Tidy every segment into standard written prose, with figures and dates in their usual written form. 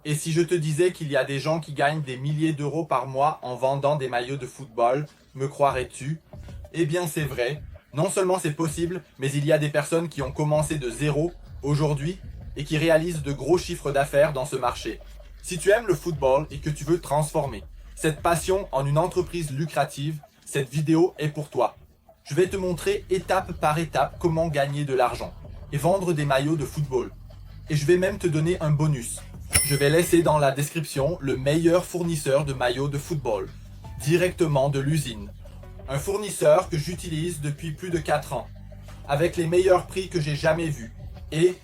Et si je te disais qu'il y a des gens qui gagnent des milliers d'euros par mois en vendant des maillots de football, me croirais-tu? Eh bien c'est vrai, non seulement c'est possible, mais il y a des personnes qui ont commencé de zéro aujourd'hui et qui réalisent de gros chiffres d'affaires dans ce marché. Si tu aimes le football et que tu veux transformer cette passion en une entreprise lucrative, cette vidéo est pour toi. Je vais te montrer étape par étape comment gagner de l'argent et vendre des maillots de football. Et je vais même te donner un bonus. Je vais laisser dans la description le meilleur fournisseur de maillots de football, directement de l'usine. Un fournisseur que j'utilise depuis plus de 4 ans, avec les meilleurs prix que j'ai jamais vus, et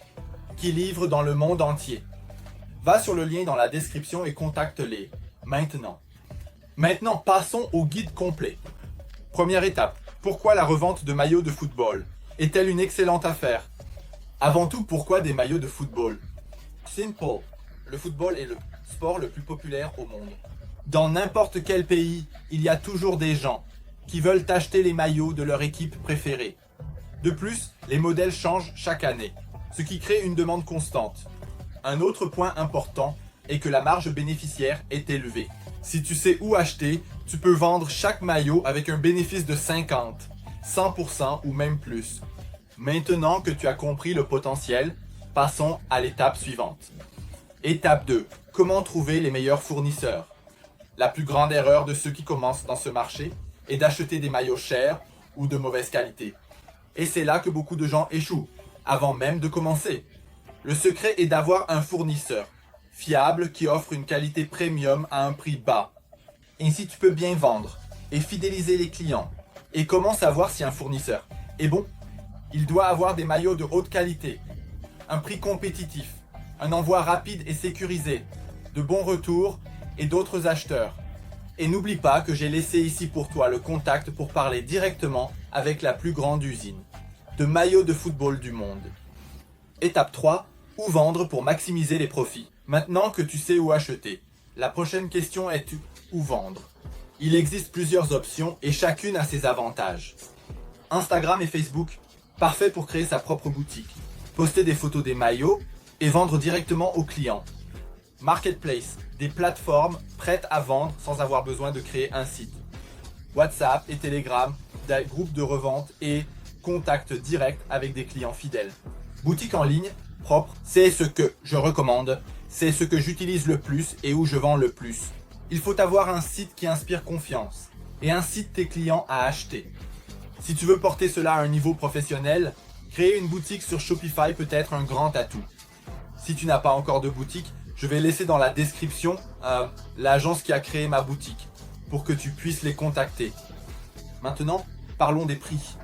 qui livre dans le monde entier. Va sur le lien dans la description et contacte-les, maintenant. Maintenant, passons au guide complet. Première étape, pourquoi la revente de maillots de football est-elle une excellente affaire? Avant tout, pourquoi des maillots de football? Simple. Le football est le sport le plus populaire au monde. Dans n'importe quel pays, il y a toujours des gens qui veulent acheter les maillots de leur équipe préférée. De plus, les modèles changent chaque année, ce qui crée une demande constante. Un autre point important est que la marge bénéficiaire est élevée. Si tu sais où acheter, tu peux vendre chaque maillot avec un bénéfice de 50, 100% ou même plus. Maintenant que tu as compris le potentiel, passons à l'étape suivante. Étape 2. Comment trouver les meilleurs fournisseurs? La plus grande erreur de ceux qui commencent dans ce marché est d'acheter des maillots chers ou de mauvaise qualité. Et c'est là que beaucoup de gens échouent, avant même de commencer. Le secret est d'avoir un fournisseur fiable qui offre une qualité premium à un prix bas. Ainsi tu peux bien vendre et fidéliser les clients. Et comment savoir si un fournisseur est bon? Il doit avoir des maillots de haute qualité, un prix compétitif, un envoi rapide et sécurisé, de bons retours et d'autres acheteurs. Et n'oublie pas que j'ai laissé ici pour toi le contact pour parler directement avec la plus grande usine de maillots de football du monde. Étape 3. Où vendre pour maximiser les profits? Maintenant que tu sais où acheter, la prochaine question est où vendre? Il existe plusieurs options et chacune a ses avantages. Instagram et Facebook, parfait pour créer sa propre boutique, poster des photos des maillots et vendre directement aux clients. Marketplace, des plateformes prêtes à vendre sans avoir besoin de créer un site. WhatsApp et Telegram, des groupes de revente et contact direct avec des clients fidèles. Boutique en ligne, propre, c'est ce que je recommande, c'est ce que j'utilise le plus et où je vends le plus. Il faut avoir un site qui inspire confiance et incite tes clients à acheter. Si tu veux porter cela à un niveau professionnel, créer une boutique sur Shopify peut être un grand atout. Si tu n'as pas encore de boutique, je vais laisser dans la description l'agence qui a créé ma boutique pour que tu puisses les contacter. Maintenant, parlons des prix.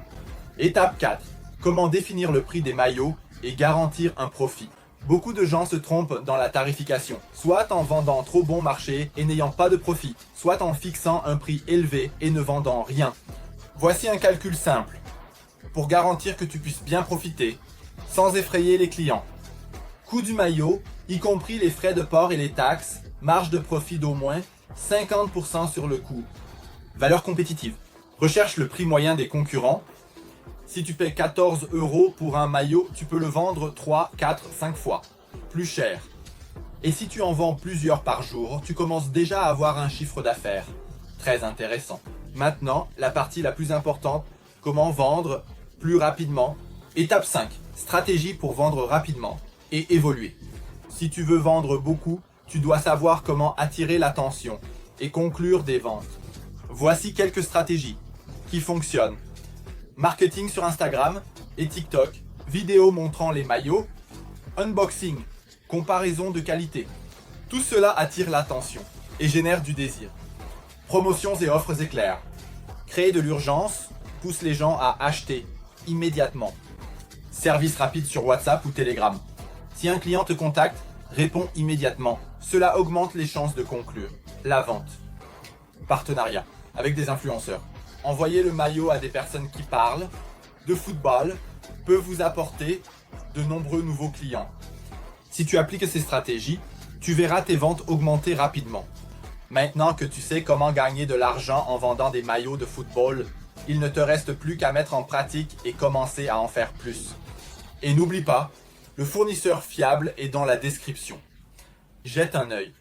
Étape 4. Comment définir le prix des maillots et garantir un profit? Beaucoup de gens se trompent dans la tarification, soit en vendant trop bon marché et n'ayant pas de profit, soit en fixant un prix élevé et ne vendant rien. Voici un calcul simple, pour garantir que tu puisses bien profiter, sans effrayer les clients. Coût du maillot, y compris les frais de port et les taxes, marge de profit d'au moins 50% sur le coût. Valeur compétitive. Recherche le prix moyen des concurrents. Si tu paies 14 € pour un maillot, tu peux le vendre 3, 4, 5 fois plus cher. Et si tu en vends plusieurs par jour, tu commences déjà à avoir un chiffre d'affaires. Très intéressant. Maintenant, la partie la plus importante, comment vendre plus rapidement. Étape 5. Stratégie pour vendre rapidement et évoluer. Si tu veux vendre beaucoup, tu dois savoir comment attirer l'attention et conclure des ventes. Voici quelques stratégies qui fonctionnent. Marketing sur Instagram et TikTok, vidéos montrant les maillots, unboxing, comparaison de qualité. Tout cela attire l'attention et génère du désir. Promotions et offres éclairs. Créer de l'urgence pousse les gens à acheter immédiatement. Service rapide sur WhatsApp ou Telegram. Si un client te contacte, réponds immédiatement. Cela augmente les chances de conclure la vente. Partenariat avec des influenceurs. Envoyer le maillot à des personnes qui parlent de football peut vous apporter de nombreux nouveaux clients. Si tu appliques ces stratégies, tu verras tes ventes augmenter rapidement. Maintenant que tu sais comment gagner de l'argent en vendant des maillots de football, il ne te reste plus qu'à mettre en pratique et commencer à en faire plus. Et n'oublie pas, le fournisseur fiable est dans la description. jette un œil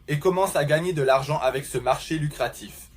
et commence à gagner de l'argent avec ce marché lucratif.